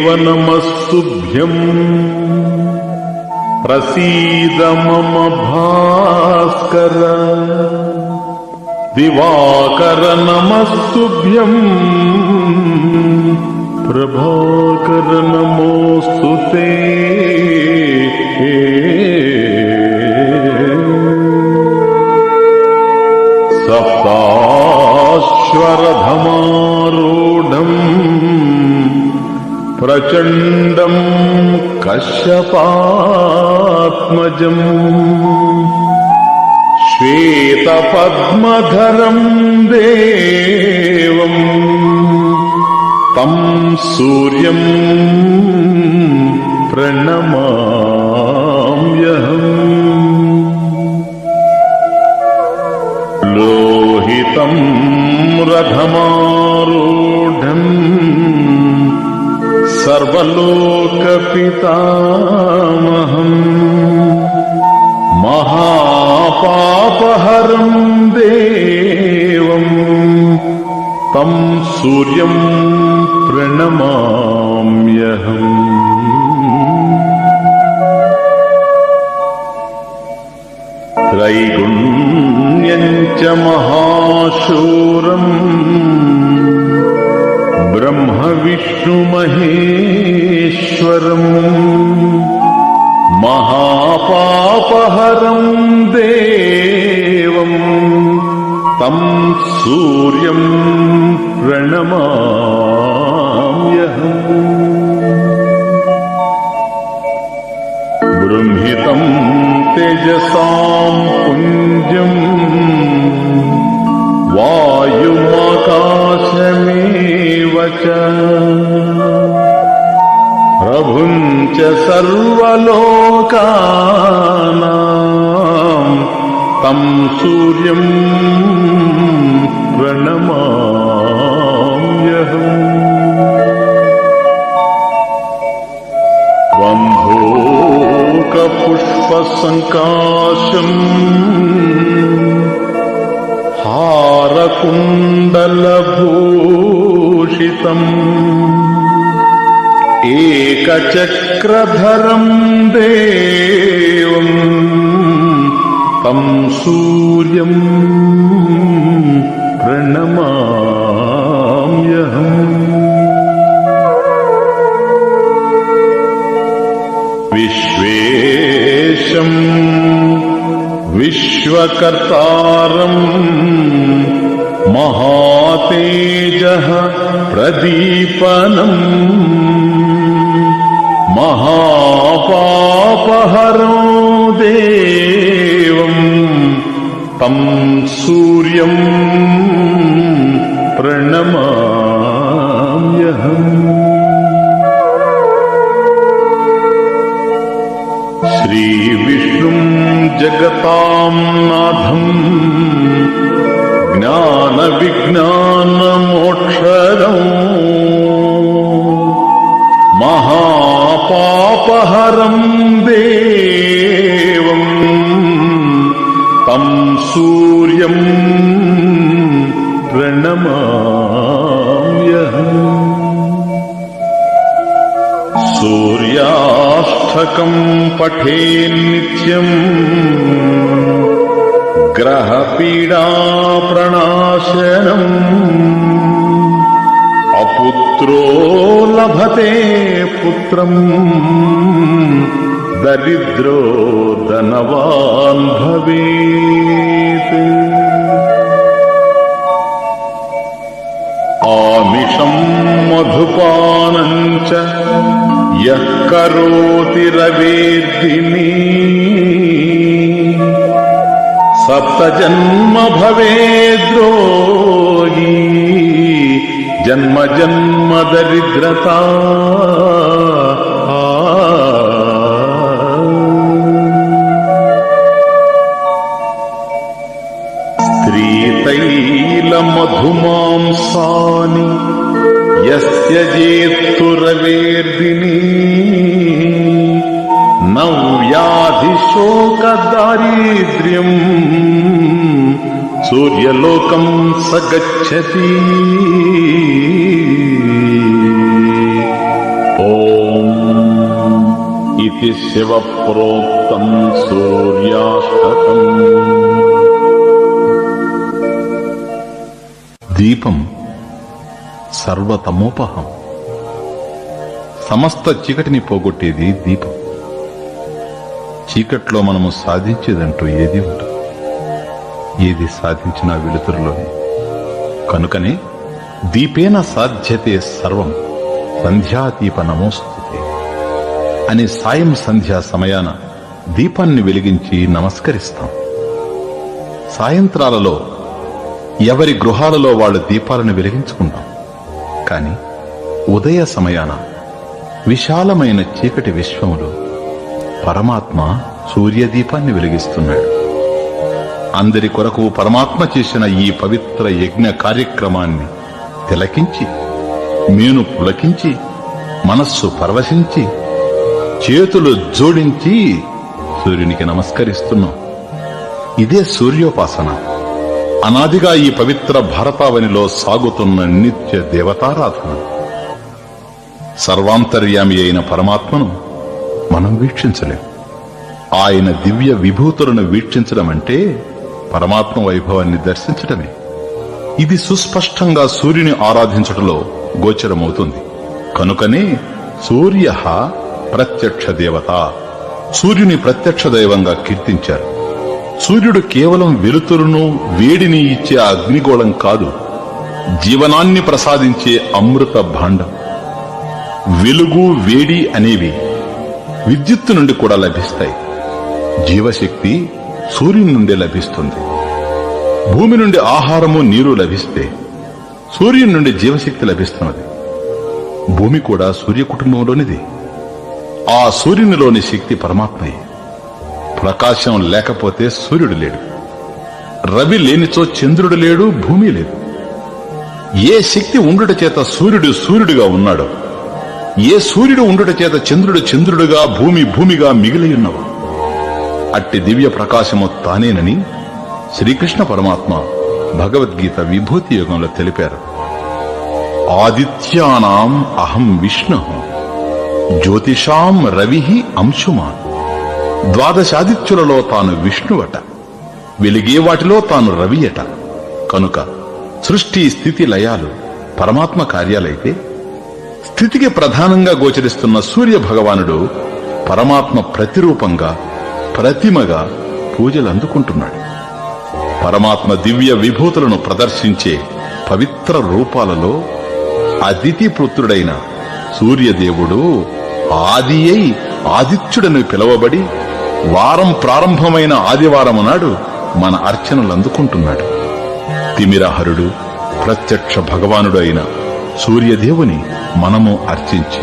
దేవ నమస్తుభ్యం ప్రసీద మమ భాస్కర దివాకర నమస్తుభ్యం ప్రభాకర నమోస్తుతే సప్తాశ్వరధమారూఢం ప్రచండం కశ్యపాత్మజం శ్వేతపద్మధరం దేవం తం సూర్యం ప్రణమామ్యహం లోహితం రథమారూఢం సర్వలోకపితామహం మహాపాపహరం దేవం తం సూర్యం ప్రణమామ్యహం త్రైగుణ్యం చ మహాశూరం బ్రహ్మ విష్ణు మహేశ్వరం మహాపాపహరం దేవం తం సూర్యం ప్రణమామ్యహం బృంహితం తేజసాం పుంజం వాయుమాకాశమేవ చ ప్రభుం చ సర్వలోకానాం తం సూర్యం ప్రణమామ్యహం వంధూకపుష్పసంకాశం హారకుండలభూషితం ఏకచక్రధరం దేవం తం సూర్యం ప్రణమామ్యహం విశ్వేశం విశ్వకర్తారం మహాతేజః ప్రదీపనం మహాపాపహరం దేవం తం సూర్యం ప్రణమామ్యహం శ్రీవిష్ణుం జగతాం నాథం జ్ఞాన విజ్ఞాన మోక్షదం మహాపాపహరం దేవం తం సూర్యం ప్రణమామ్యహం సూర్యాష్టకం పఠేన్నిత్యం గ్రహపీడా ప్రణాశనం అపుత్రో లభతే పుత్రం దరిద్రో ధనవాన్ భవేత్ ఆమిషం మధుపానం చ యః కరోతి రవేర్దిని సప్తజన్మ భవేద్రోగి జన్మ జన్మ దరిద్రత స్త్రీతైల మధుమాంసాని యస్య జేత్తు రవేర్దిని నవ్యాధి శోక దారిద్ర్యం సూర్యలోకం సగచ్చతి. ఓం इति शिवप्रोक्तं सूर्याष्टकम्। దీపం సర్వతమోపహం. సమస్త చీకటిని పోగొట్టేది దీపం. చీకట్లో మనము సాధించేదంటూ ఏది ఉండదు. ఏది సాధించినా వెలుతురులోనే. కనుకనే దీపేన సాధ్యతే సర్వం సంధ్యాదీప నమోస్తుతే అని సాయం సంధ్యా సమయాన దీపాన్ని వెలిగించి నమస్కరిస్తాం. సాయంత్రాలలో ఎవరి గృహాలలో వాళ్ళు దీపాలను వెలిగించుకుంటాం. కాని ఉదయ సమయాన విశాలమైన చీకటి విశ్వములో పరమాత్మ సూర్యదీపాన్ని వెలిగిస్తున్నాడు. అందరి కొరకు పరమాత్మ చేసిన ఈ పవిత్ర యజ్ఞ కార్యక్రమాన్ని తిలకించి, మేను పులకించి, మనస్సు పరవశించి, చేతులు జోడించి సూర్యునికి నమస్కరిస్తున్నాం. ఇదే సూర్యోపాసన. అనాదిగా ఈ పవిత్ర భారతావనిలో సాగుతున్న నిత్య దేవతారాధన. సర్వాంతర్యామి అయిన పరమాత్మను మనం వీక్షించలేం. ఆయన దివ్య విభూతులను వీక్షించడం అంటే పరమాత్మ వైభవాన్ని దర్శించటమే. ఇది సుస్పష్టంగా సూర్యుని ఆరాధించటంలో గోచరమవుతుంది. కనుకనే సూర్య ప్రత్యక్ష దేవత, సూర్యుని ప్రత్యక్ష దైవంగా కీర్తించారు. సూర్యుడు కేవలం వెలుతురును వేడిని ఇచ్చే అగ్నిగోళం కాదు, జీవనాన్ని ప్రసాదించే అమృత భాండం. వెలుగు వేడి అనేవి విద్యుత్తు నుండి కూడా లభిస్తాయి. జీవశక్తి సూర్యుని నుండి లభిస్తుంది. భూమి నుండి ఆహారము నీరు లభిస్తే సూర్యుని నుండి జీవశక్తి లభిస్తున్నది. భూమి కూడా సూర్య కుటుంబంలోనిది. ఆ సూర్యునిలోని శక్తి పరమాత్మయే. ప్రకాశం లేకపోతే సూర్యుడు లేడు. రవి లేనిచో చంద్రుడు లేడు, భూమి లేదు. ఏ శక్తి ఉండుట చేత సూర్యుడు సూర్యుడిగా ఉన్నాడో, ఏ సూర్యుడు ఉండుట చేత చంద్రుడు చంద్రుడుగా, భూమి భూమిగా మిగిలియున్నవో అట్టి దివ్య ప్రకాశము తానేనని శ్రీకృష్ణ పరమాత్మ భగవద్గీత విభూతి యోగంలో తెలిపారు. ఆదిత్యానాం అహం విష్ణు జ్యోతిషాం రవి అంశుమాన్. ద్వాదశాదిత్యులలో తాను విష్ణువట, వెలిగే వాటిలో తాను రవియట. కనుక సృష్టి స్థితి లయాలు పరమాత్మ కార్యాలైతే స్థితికి ప్రధానంగా గోచరిస్తున్న సూర్య భగవానుడు పరమాత్మ ప్రతిరూపంగా, ప్రతిమగా పూజలు అందుకుంటున్నాడు. పరమాత్మ దివ్య విభూతులను ప్రదర్శించే పవిత్ర రూపాలలో అదితి పుత్రుడైన సూర్యదేవుడు ఆది అయి ఆదిత్యుడని పిలువబడి వారం ప్రారంభమైన ఆదివారము నాడు మన అర్చనలు అందుకుంటున్నాడు. తిమిరహరుడు ప్రత్యక్ష భగవానుడు అయిన సూర్యదేవుని మనము అర్చించి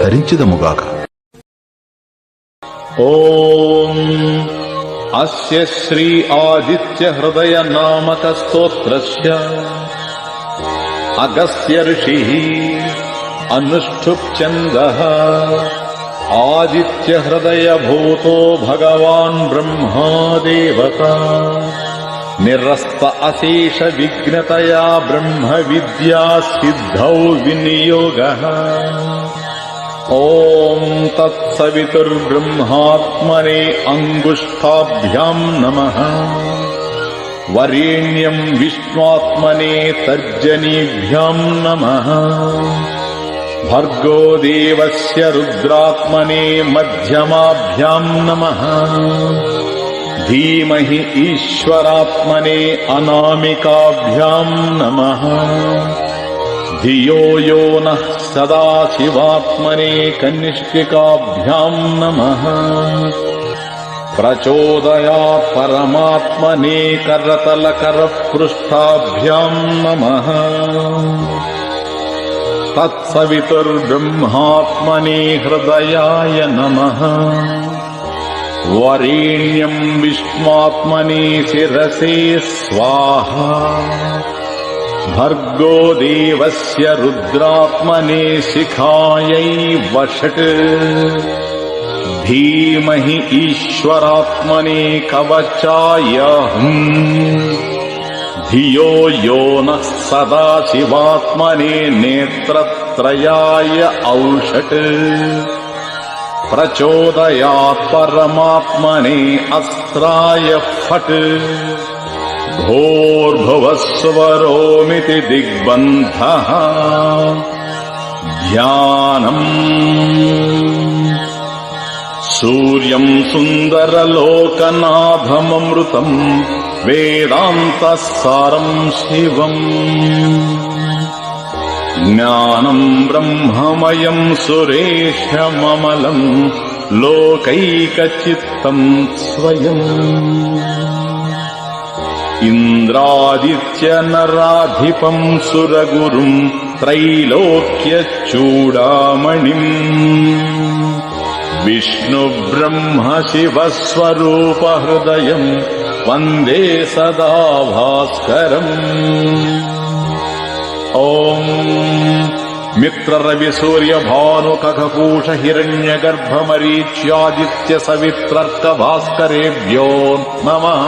ధరించదముగాక. ఓం అస్య శ్రీ ఆదిత్య హృదయ నామక స్తోత్రస్య అగస్త్య ఋషిః అనుష్ఠుప్ ఛందః ఆదిత్య హృదయ భూతో భగవాన్ బ్రహ్మా దేవతా నిరస్త అశేష విఘ్నతయా బ్రహ్మ విద్యా సిద్ధౌ వినియోగః. ఓం తత్సవితుర్బ్రహ్మాత్మనే అంగుష్ఠాభ్యాం నమః. వరేణ్యం విష్ణుఆత్మనే తర్జనీభ్యాం నమః. భర్గో దేవస్య రుద్రాత్మనే మధ్యమాభ్యాం నమః. ధీమహి ఈశ్వరాత్మనే అనామికాభ్యాం నమః. ధియో యో నః సదాశివాత్మనే కనిష్ఠికాభ్యాం నమః. ప్రచోదయాత్ పరమాత్మనే కరతలకరపృష్ఠాభ్యాం నమః. తత్సవితుర్బ్రహ్మాత్మనే హృదయాయ నమః. వరేణ్యం విష్ణుఆత్మనే శిరసే స్వాహా. భర్గో దేవస్య రుద్రాత్మనే శిఖాయై వషట్. ధీమహి ఈశ్వరాత్మనే కవచాయ హుం. ధియో యో నః సదాశివాత్మనే నేత్రత్రయాయ ఔషట్. ప్రచోదయాత్ పరమాత్మనే అస్త్రాయ ఫట్ భోర్భువస్వరోమితి దిగ్బంధః ధ్యానం సూర్యం సుందరలోకనాథమమృతం వేదాంతసారం శివం జ్ఞానం బ్రహ్మమయం సురేశమమలం లోకైకచిత్తం స్వయం ఇంద్రాదిత్యనరాధిపం సురగురుం త్రైలోక్యచూడామణిం విష్ణు బ్రహ్మ శివ స్వరూప హృదయం వందే సదా భాస్కరం. ఓం మిత్ర రవి సూర్య భాను కఖపూష హిరణ్య గర్భ మరీచ్యాదిత్య సవిత్రర్క భాస్కరేభ్యో నమః.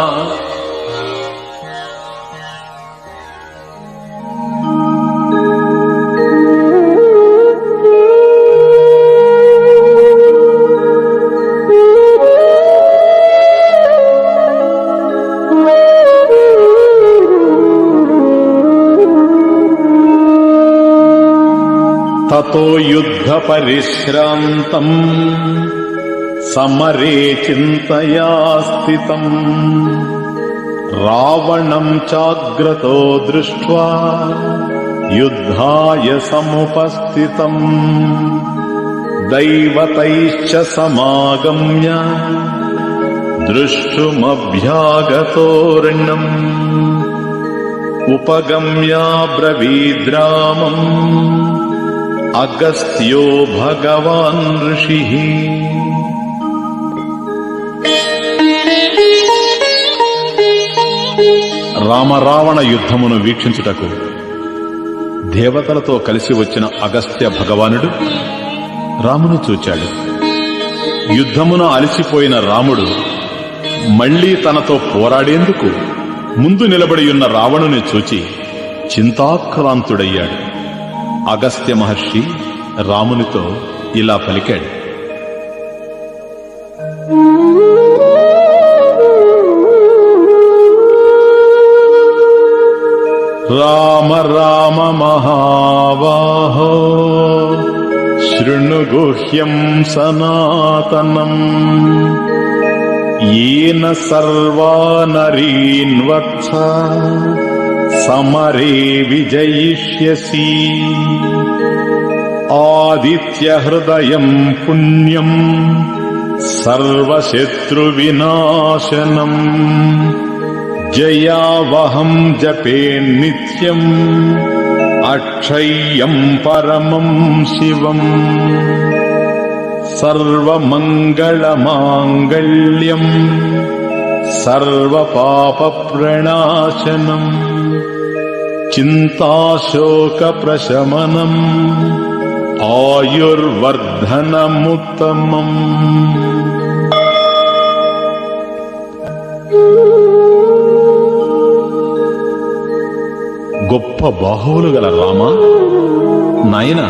తతో యుద్ధ పరిశ్రాంతం సమరే చింతయా స్థితం రావణం చాగ్రతో దృష్ట్వా యుద్ధాయ సముపస్థితం దైవతైశ్చ సమాగమ్య దృష్టుమభ్యాగతోర్ణం ఉపగమ్యాబ్రవీద్రామం అగస్త్యో భగవాన్ ఋషిః. రామరావణ యుద్ధమును వీక్షించుటకు దేవతలతో కలిసి వచ్చిన అగస్త్య భగవానుడు రామును చూచాడు. యుద్ధమున అలసిపోయిన రాముడు మళ్లీ తనతో పోరాడేందుకు ముందు నిలబడియున్న రావణుని చూచి చింతాక్రాంతుడయ్యాడు. అగస్త్య మహర్షి రామునితో ఇలా పలికాడు: రామ రామ మహాబాహో శృణు గుహ్యం సనాతనం येन सर्वा नरीन् वत्स समरे विजयिष्यसि आदित्यहृदयम् पुण्यम् सर्वशत्रुविनाशनम् जयावहम् जपे नित्यम् अक्षय्यम् परमम् शिवम् सर्वमङ्गलमाङ्गल्यम् सर्वपापप्रणाशनम् चिन्ताशोकप्रशमनम् आयुर्वर्धनमुत्तमम्. గొప్ప బాహువులు గల రామ, నాయన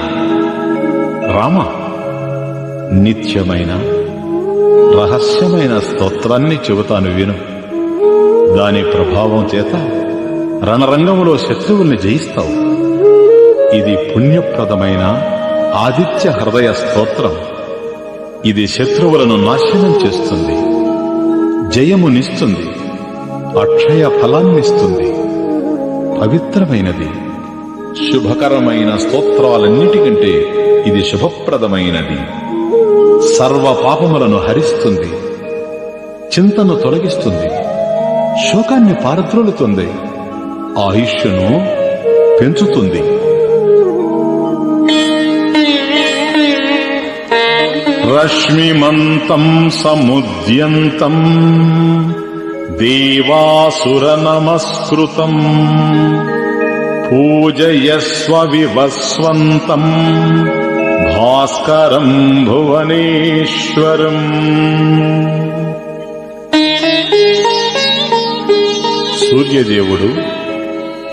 రామ, నిత్యమైన రహస్యమైన స్తోత్రాన్ని చెబుతాను విను. దాని ప్రభావం చేత రణరంగములో శత్రువుల్ని జయిస్తావు. ఇది పుణ్యప్రదమైన ఆదిత్య హృదయ స్తోత్రం. ఇది శత్రువులను నాశనం చేస్తుంది, జయమునిస్తుంది, అక్షయ ఫలాన్నిస్తుంది. పవిత్రమైనది, శుభకరమైన స్తోత్రాలన్నిటికంటే ఇది శుభప్రదమైనది. సర్వ పాపములను హరిస్తుంది, చింతను తొలగిస్తుంది, శోకాన్ని పారద్రోలుతుంది, ఆయుష్ను పెంచుతుంది. రశ్మిమంతం సముద్యంతం దేవాసుర నమస్కృతం పూజయస్వ వివస్వంతం భాస్కరం భువనేశ్వరం. సూర్యదేవుడు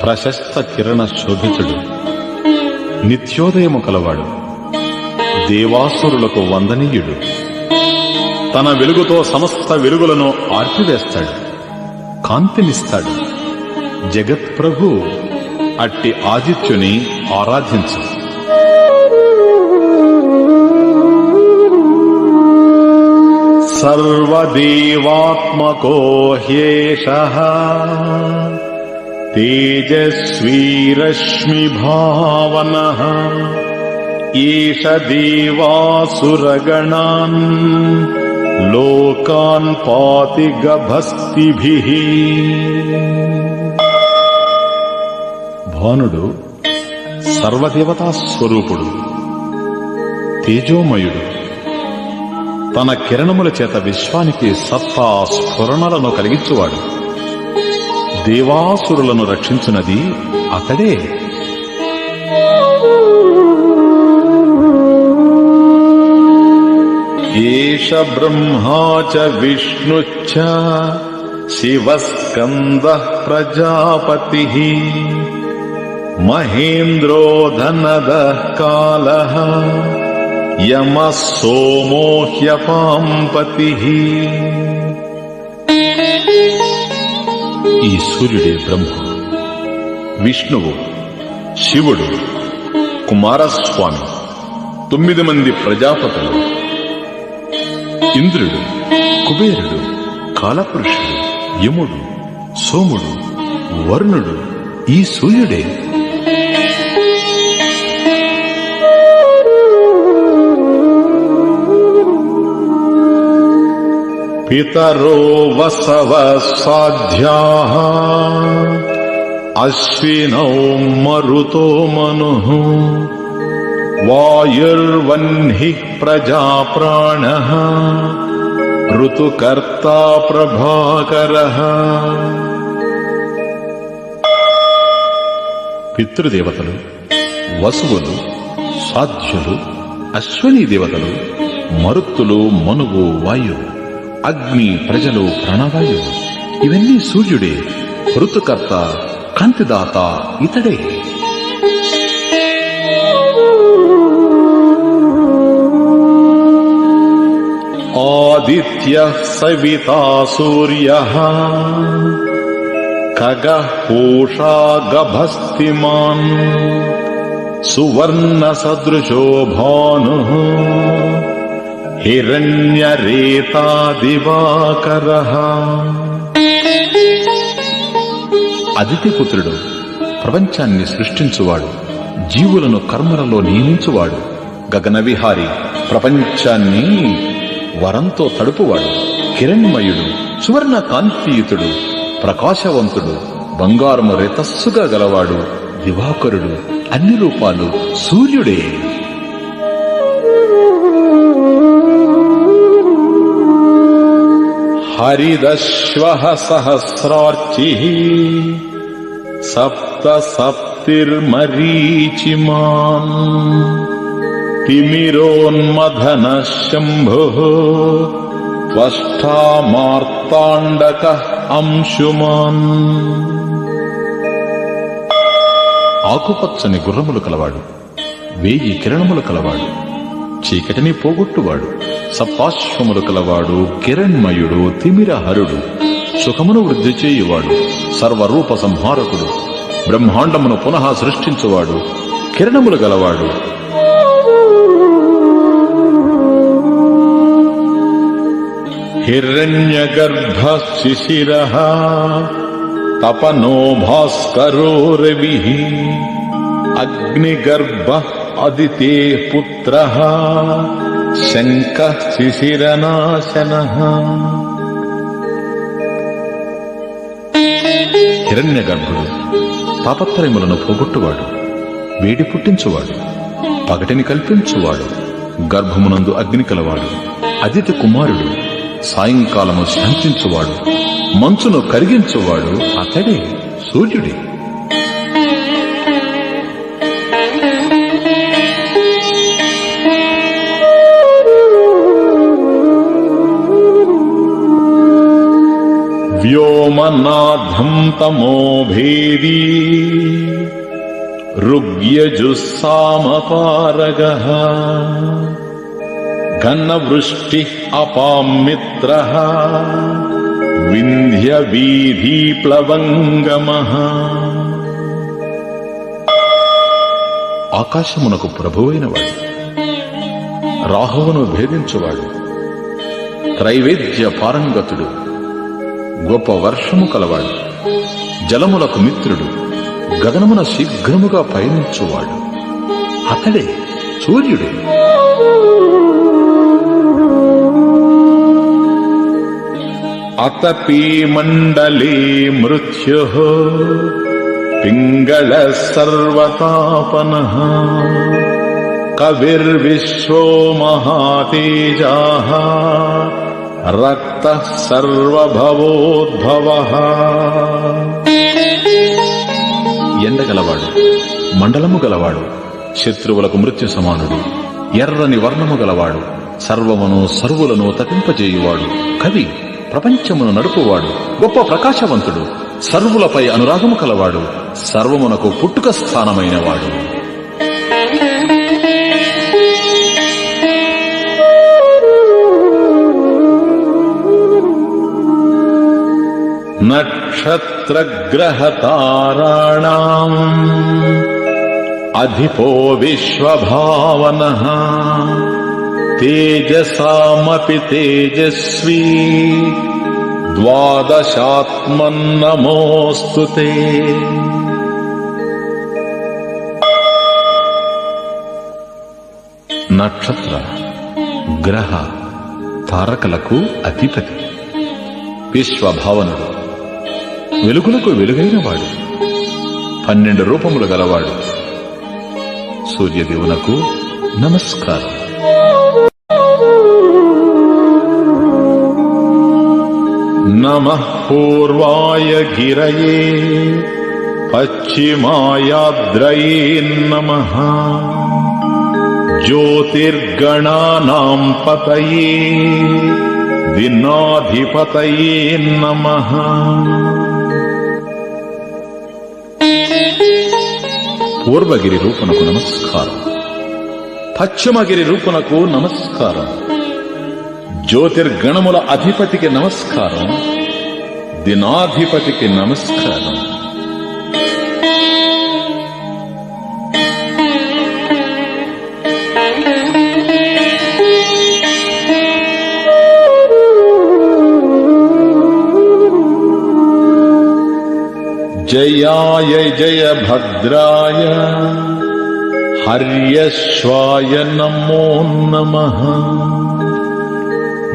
ప్రశస్త కిరణ శోభితుడు, నిత్యోదయము కలవాడు, దేవాసురులకు వందనీయుడు. తన వెలుగుతో సమస్త వెలుగులను ఆర్పివేస్తాడు, కాంతినిస్తాడు. జగత్ప్రభు అట్టి ఆదిత్యుని ఆరాధించు. సర్వదేవాత్మకో హ్యేషః తేజస్వీ రశ్మిభావనః ఈష దేవాసురగణాన్ లోకాన్ పాతి గభస్తిభిః. భానుడు సర్వదేవతా స్వరూపుడు, తేజోమయుడు. తన కిరణముల చేత విశ్వానికి సత్తా స్ఫురణలను కలిగించువాడు. దేవాసురులను రక్షించున్నది అతడే. ఏష బ్రహ్మా చ విష్ణుశ్చ శివస్కందః ప్రజాపతిః మహేంద్రో ధనదః కాలః యమః సోమో హ్యపాం పతిః. ఈ సూర్యుడే బ్రహ్మ, విష్ణువు, శివుడు, కుమారస్వామి, 9 మంది ప్రజాపతులు, ఇంద్రుడు, కుబేరుడు, కాలపురుషుడు, యముడు, సోముడు, వరుణుడు ఈ సూర్యుడే. పితరో వసవ సాధ్యాః అశ్వినౌ మరుతో మనుః వాయుర్వహ్నిః ప్రజాప్రాణః ఋతుకర్తా ప్రభాకరః. పితృదేవతలు, వసువులు, సాధ్యులు, అశ్వనీ దేవతలు, మరుత్తులు, మనువు, వాయువు, అగ్ని, ప్రజలు, ప్రాణవాయువు ఇవన్నీ సూర్యుడే. ఋతుకర్త, కాంతిదాత ఇతడే. ఆదిత్యః సవితా సూర్యః ఖగః పూషా గభస్తిమాన్ సువర్ణ సదృశో భానుః హిరణ్యరేతా దివాకరః. అదితిపుత్రుడు, ప్రపంచాన్ని సృష్టించువాడు, జీవులను కర్మలలో నియమించువాడు, గగనవిహారి, ప్రపంచాన్ని వరంతో తడుపువాడు, హిరణ్మయుడు, సువర్ణ కాంతియుతుడు, ప్రకాశవంతుడు, బంగారము రేతస్సుగా గలవాడు, దివాకరుడు. అన్ని రూపాలు సూర్యుడే. హరిదశ్వః సహస్రార్చిః సప్త సప్తిర్మరీచిమాన్ తిమిరోన్మథనః శంభుః త్వష్టా మార్తాండకః అంశుమాన్. ఆకుపచ్చని గుర్రములు కలవాడు, 1000 కిరణములు కలవాడు, చీకటిని పోగొట్టువాడు, సప్తాశ్వములు కలవాడు, కిరణ్మయుడు, తిమిరహరుడు, సుఖమును వృద్ధి చేయువాడు, సర్వరూప సంహారకుడు, బ్రహ్మాండమును పునః సృష్టించువాడు, కిరణములు గలవాడు. హిరణ్యగర్భః శిశిరః తపనో భాస్కరో రవిః అగ్నిగర్భః అదితేః పుత్రః శంఖః శిశిరనాశనః. హిరణ్యగర్భుడు తాపత్రయములను పోగొట్టువాడు, వేడి పుట్టించువాడు, పగటిని కల్పించువాడు, గర్భమునందు అగ్ని కలవాడు, అదితి కుమారుడు, సాయంకాలము శాంతించువాడు, మంచును కరిగించువాడు అతడే సూర్యుడే. వ్యోమనాథం తమోభేదీ ఋగ్యజుస్సామపారగః ఘనవృష్టి అపామిత్రః వింధ్య వీధి ప్లవంగమః. ఆకాశమునకు ప్రభువైన వాడు, రాహువును భేదించువాడు, త్రైవేద్య పారంగతుడు, గొప్ప వర్షము కలవాడు, జలములకు మిత్రుడు, గగనమున శీఘ్రముగా పయనించువాడు, అతడే సూర్యుడే. అతపి మండలే మృత్యుః పింగళః సర్వతాపనః కవిర్విశ్వో మహాతేజః రక్తః సర్వభవోద్భవః. ఎండగలవాడు, మండలము గలవాడు, శత్రువులకు మృత్యు సమానుడు, ఎర్రని వర్ణము గలవాడు, సర్వమును సర్వులను తపింపజేయువాడు, కవి, ప్రపంచమును నడుపువాడు, గొప్ప ప్రకాశవంతుడు, సర్వులపై అనురాగము కలవాడు, సర్వమునకు పుట్టుక స్థానమైనవాడు. నక్షత్రగ్రహతారాణాం అధిపో విశ్వభావనః తేజసామపి తేజస్వీ ద్వాదశాత్మన్నమోస్తుతే. నక్షత్ర, గ్రహ, తారకలకు అధిపతి, విశ్వభావనుడు, వెలుగులకు వెలుగైనవాడు, 12 రూపములు గలవాడు. సూర్యదేవునకు నమస్కారం. నమః పూర్వాయ గిరయే పశ్చిమాయాద్రయే నమః జ్యోతిర్గణానాం పతయే దినాధిపతయే నమః. పూర్వగిరి రూపునకు నమస్కారం, పశ్చిమగిరి రూపునకు నమస్కారం, జ్యోతిర్గణముల అధిపతికి నమస్కారం, దినాధిపతికి నమస్కారం. జయాయ జయ భద్రాయ హర్యశ్వాయ నమో నమః.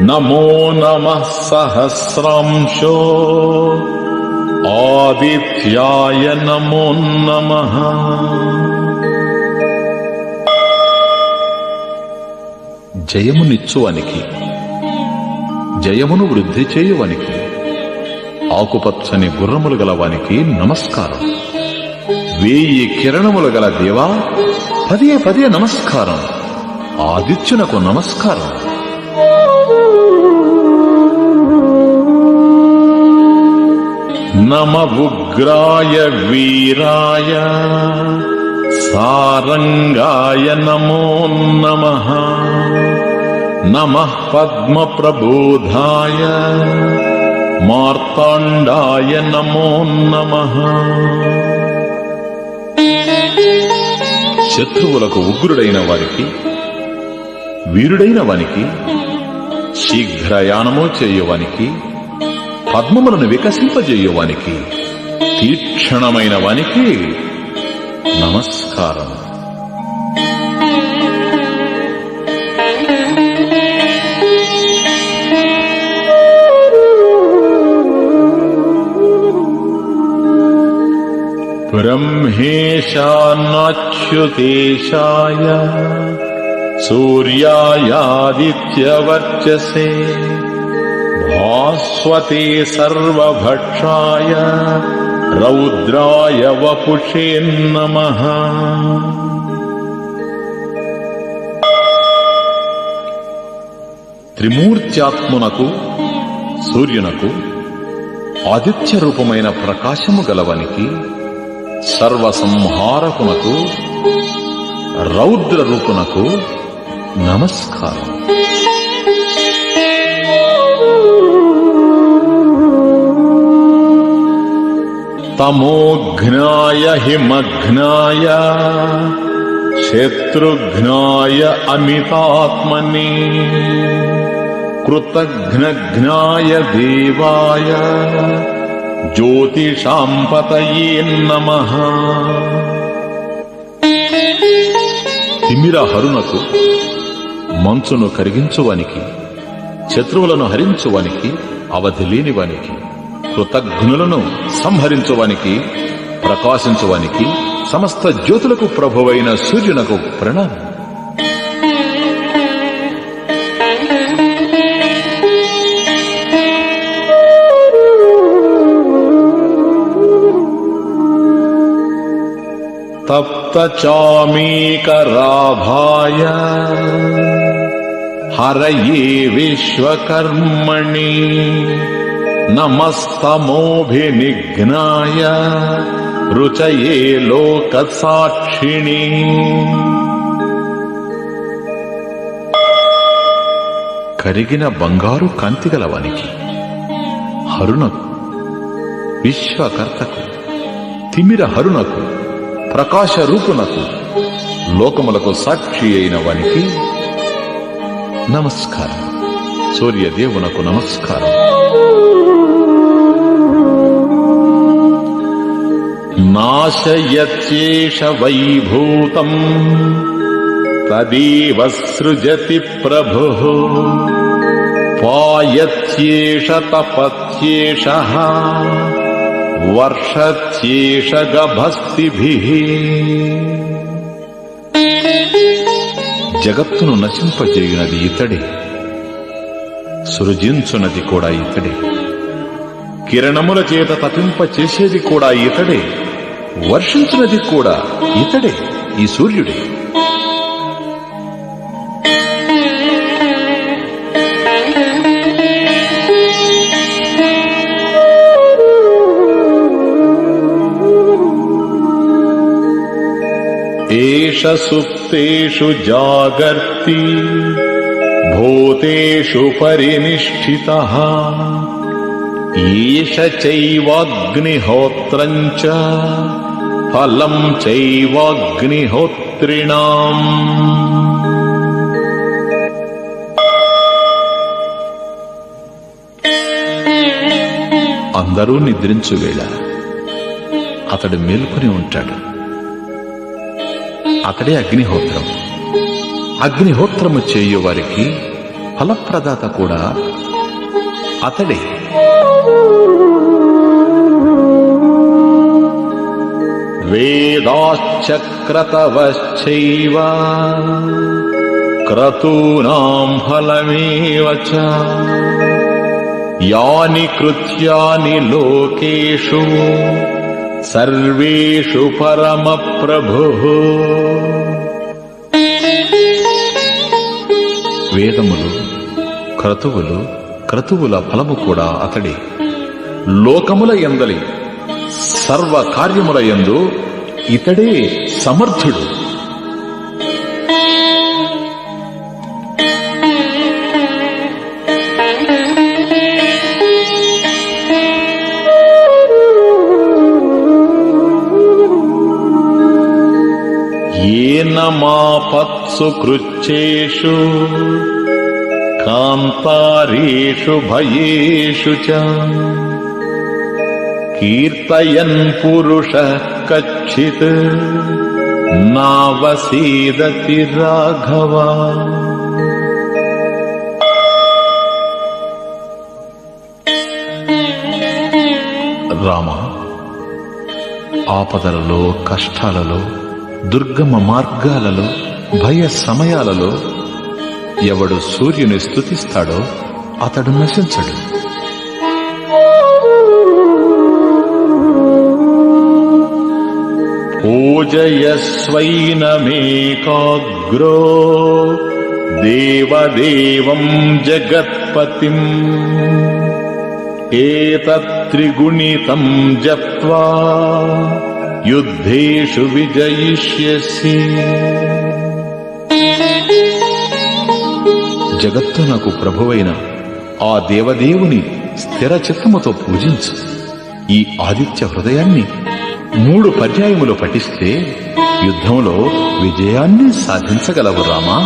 నమో నమః సహస్రాంశో ఆదిత్యాయ నమో నమః. జయమునిచ్చువానికి, జయమును వృద్ధి చేయువానికి, ఆకుపచ్చని గుర్రములు గలవానికి నమస్కారం. 1000 కిరణములు గల దేవా, పదే నమస్కారం. ఆదిత్యునకు నమస్కారం. నమ ఉగ్రాయ వీరాయ సారంగాయ నమో నమః. నమః పద్మప్రబోధాయ మార్తాండాయ నమో నమః. శత్రువులకు ఉగ్రుడైన వారికి, వీరుడైన వానికి, శీఘ్రయానము చేయువానికి, పద్మములను వికసింపజేయువానికి, తీక్షణమైన వానికి నమస్కారం. బ్రహ్మేశానాచ్యుతేశాయ సూర్యాయాదిత్యవర్చసే భాస్వతే సర్వభక్షాయ రౌద్రాయ వపుషే నమః. త్రిమూర్త్యాత్మునకు, సూర్యునకు, ఆదిత్య రూపమైన ప్రకాశము గలవానికి, సర్వసంహారకునకు, రౌద్ర రూపునకు నమస్కారం. తమోఘ్నాయ హిమఘ్నాయ శత్రుఘ్నాయ అమితాత్మని కృతఘ్నఘ్నాయ దేవాయ జ్యోతిషాంపతయే నమః. తిమిర హరునకు, మంచును కరిగించువానికి, శత్రువులను హరించువానికి, అవధి లేనివానికి, కృతఘ్నులను సంహరించువానికి, ప్రకాశించువానికి, సమస్త జ్యోతులకు ప్రభువైన సూర్యునకు ప్రణామం. తప్త చామీకరాభాయ హరయే విశ్వకర్మణి నమస్తమోభినిఘ్నాయ రుచయే లోకసాక్షిణి. కరిగిన బంగారు కాంతిగలవానికి, హరునకు, విశ్వకర్తకు, తిమిర హరునకు, ప్రకాశ రూపునకు, లోకములకు సాక్షి అయిన వానికి నమస్కారం. సూర్యదేవునకు నమస్కారం. నాశయత్యేష వైభూతం తదేవ సృజతి ప్రభుః పాయత్యేష తపత్యేషః వర్షత్యేష గభస్తిభిః. జగత్తును నశింపజేయునది ఇతడే, సృజించునది కూడా ఇతడే, కిరణముల చేత తపింప చేసేది కూడా ఇతడే, వర్షించునది కూడా ఇతడే, ఈ సూర్యుడే. ఏష సుప్తేషు జాగర్తి భూతేషు పరినిష్ఠితః ఈశ చైవాగ్నిహోత్రం చ ఫలం చైవాగ్నిహోత్రిణాం. అందరూ నిద్రించు వేళ అతడు మేల్కొని ఉంటాడు. అతడే అగ్నిహోత్రం. అగ్నిహోత్రము చేయు వారికి ఫలప్రదాత కూడా అతడే. వేదాశ్చక్రతవశ్చైవ క్రతూనాం ఫలమేవ చ యాని కృత్యాని లోకేషు సర్వేషు పరమప్రభుః. వేదములు, క్రతువులు, క్రతువుల ఫలము కూడా అతడే. లోకముల యందలి సర్వ కార్యముల యందు ఇతడే సమర్థుడు. ఏన మాపత్సు కృచ్చేషు కాంతారేషు భయేషు చ కీర్తయన్ పురుషః కచ్చిత్ నావసీదతి రాఘవ. రామ, ఆపదలలో, కష్టాలలో, దుర్గమ మార్గాలలో, భయ సమయాలలో ఎవడు సూర్యుని స్తుతిస్తాడో అతడు నశించడు. పూజయస్వైనమేకాగ్రో దేవదేవం జగత్పతిం ఏతత్త్రిగుణితం జప్త్వా యుద్ధేషు విజయిష్యసి. జగత్తునకు ప్రభువైన ఆ దేవదేవుని స్థిర చిత్తముతో పూజించు. ఈ ఆదిత్య హృదయాన్ని 3 పర్యాయములు పఠిస్తే యుద్ధంలో విజయాన్ని సాధించగలవు రామా.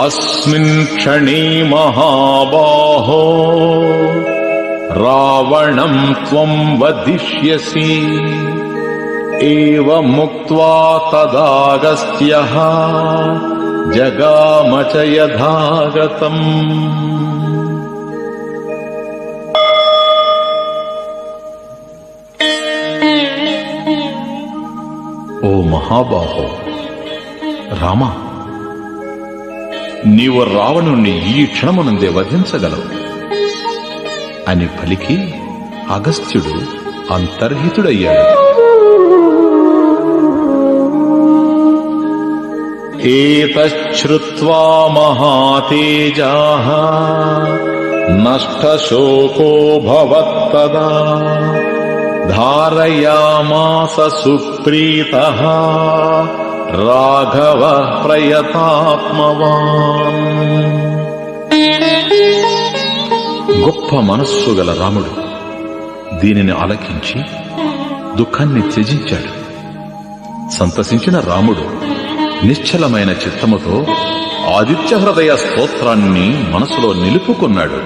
అస్మిన్ క్షణే మహాబాహో రావణం త్వం వదిష్యసి ఏవముక్త్వా తదాగస్త్యః జగామ చ యథాగతం. ఓ మహాబాహో రామా, నీవు రావణుణ్ణి ఈ క్షణమునందే వధించగలవు అని పలికి అగస్త్యుడు అంతర్హితుడయ్యాడు. ఏతచ్ఛ్రుత్వా మహాతేజాః నష్టశోకో భవత్తదా ధారయామాస సుప్రీతః రాఘవః ప్రయతాత్మవాన్. గొప్ప మనస్సు గల రాముడు దీనిని ఆలకించి దుఃఖాన్ని త్యజించాడు. సంతసించిన రాముడు నిశ్చలమైన చిత్తముతో ఆదిత్య హృదయ స్తోత్రాన్ని మనసులో నిలుపుకున్నాడు.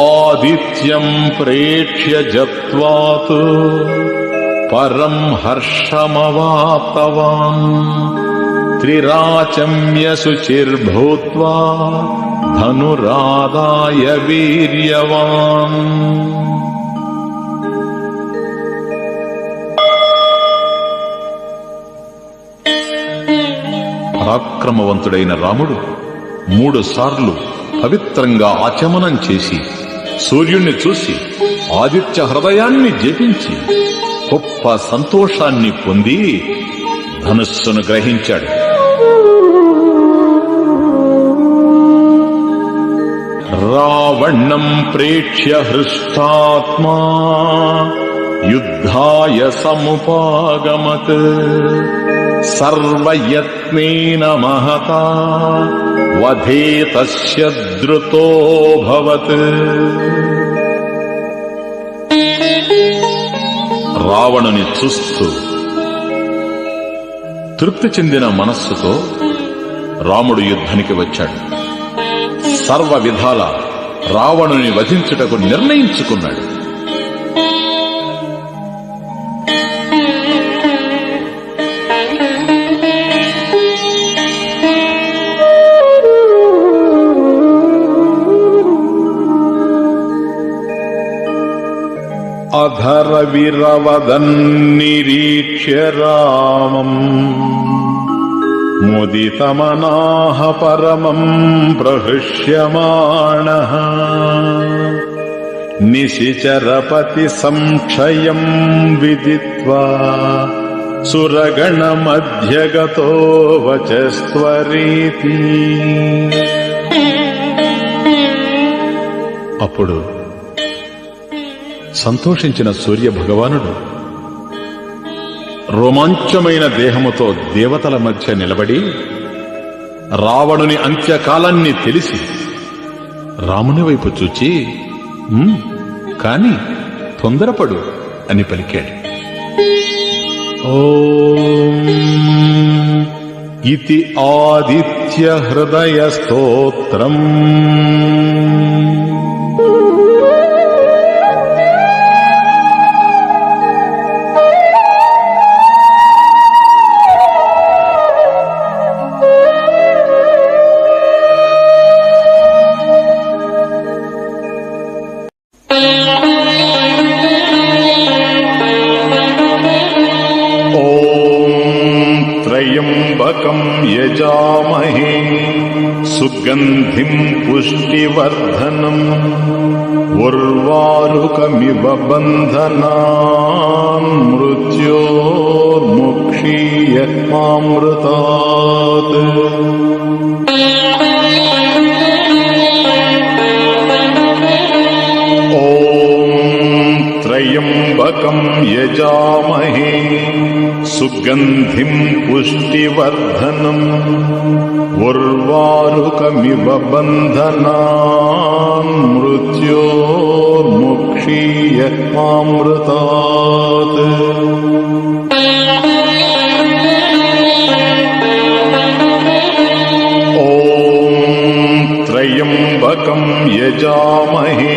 ఆదిత్యం ప్రేక్ష్య జత్వాత్ పరం హర్షమవాప్తవాన్ త్రిరాచమ్య శుచిర్భూత్వా ధనురాదాయ వీర్యవాన్. పరాక్రమవంతుడైన రాముడు 3 సార్లు పవిత్రంగా ఆచమనం చేసి సూర్యుణ్ణి చూసి ఆదిత్య హృదయాన్ని జపించి గొప్ప సంతోషాన్ని పొంది ధనుస్సును గ్రహించాడు. రావణం ప్రేక్ష్య హృష్టాత్మా యుద్ధాయ సముపాగమత్ సర్వయత్నేన మహతా వధే తస్య ద్రుతోభవత్. రావణుని చూస్తూ తృప్తి చెందిన మనస్సుతో రాముడు యుద్ధానికి వచ్చాడు. సర్వ విధాల రావణుని వధించుటకు నిర్ణయించుకున్నాడు. అధరవిరవదన్నిరీక్ష్య రామం ముదితమనాః పరమం ప్రహృష్యమాణః నిశిచరపతి సంక్షయం విదిత్వా సురగణమధ్యగతో వచస్త్వరీతి. అప్పుడు సంతోషించిన సూర్య భగవానుడు రోమాంచమైన దేహముతో దేవతల మధ్య నిలబడి రావణుని అంత్యకాలాన్ని తెలిసి రాముని వైపు చూచి కాని తొందరపడు అని పలికాడు. ఓం ఇతి ఆదిత్య హృదయ స్తోత్రం. త్రయంబకం యజామహే సుగంధిం పుష్టివర్ధనం ఉర్వారుకమివ బంధనాన్ మృత్యోర్ముక్షీయ మామృతాత్. త్రయంబకం యజామహే సుగంధిం పుష్టివర్ధనం ఉర్వారుకమివ బంధనాన్ మృత్యోర్ముక్షీయ మామృతాత్. త్రయంబకం యజామహే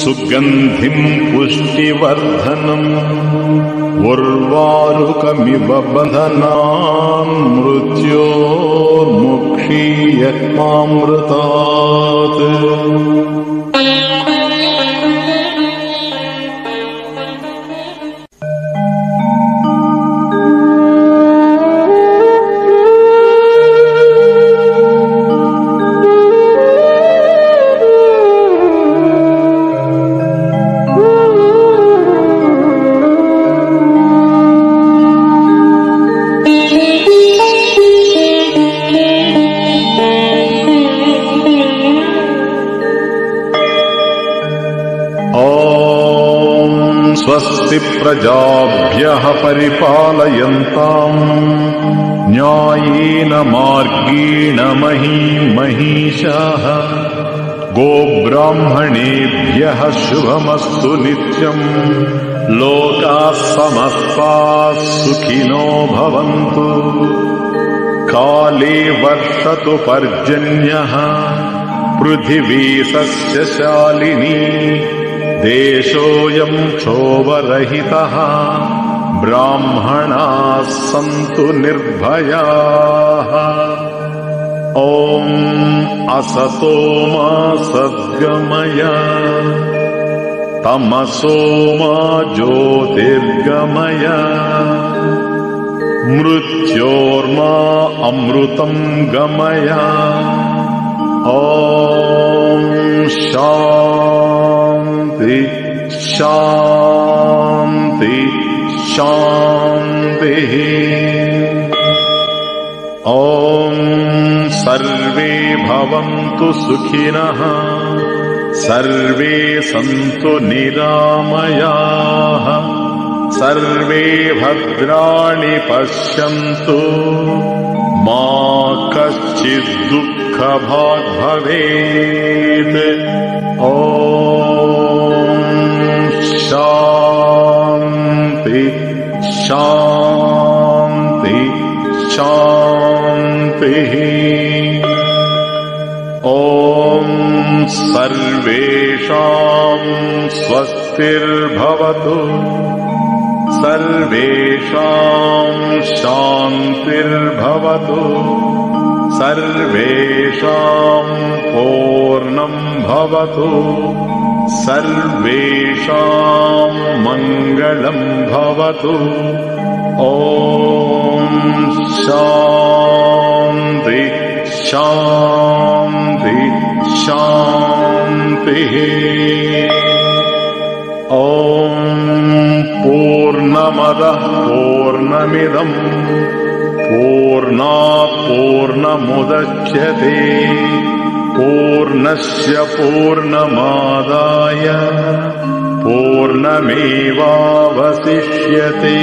సుగంధిం పుష్టివర్ధనం ఉర్వారుకమివ బంధనాన్ మృత్యోర్ముక్షీయ మామృతాత్. స్వస్తి ప్రజాభ్యః పరిపాలయంతాం న్యాయేన మార్గేణ మహీశాః. గోబ్రాహ్మణేభ్యః శుభమస్తు నిత్యం. లోకాః సమస్తాః సుఖినో భవంతు. కాలే వర్షతు పర్జన్యః పృథివీ సస్యశాలినీ. దేశోయం క్షోభరహితః బ్రాహ్మణాః సంతు నిర్భయాః. ఓం అసతో మా సద్గమయ తమసో మా జ్యోతిర్గమయ మృత్యోర్మా అమృతం గమయ. ఓం శాంతి శాంతి శాంతి. ఓం సర్వే భవంతు సుఖినః సర్వే సంతు నిరామయాః సర్వే భద్రాణి పశ్యంతు మా కశ్చిద్ దుఃఖభాగ్ భవేత్. ఓం శాంతి శాంతి శాంతి. ఓం సర్వేషాం స్వస్తిర్భవతు సర్వేషాం శాంతిర్భవతు సర్వేషాం పూర్ణం భవతు సర్వేషాం మంగళం భవతు. ఓం శాంతి శాంతి శాంతి. ఓం పూర్ణమదః పూర్ణమిదం పూర్ణాత్ పూర్ణముదచ్యతే పూర్ణస్య పూర్ణమాదాయ పూర్ణమేవావశిష్యతే.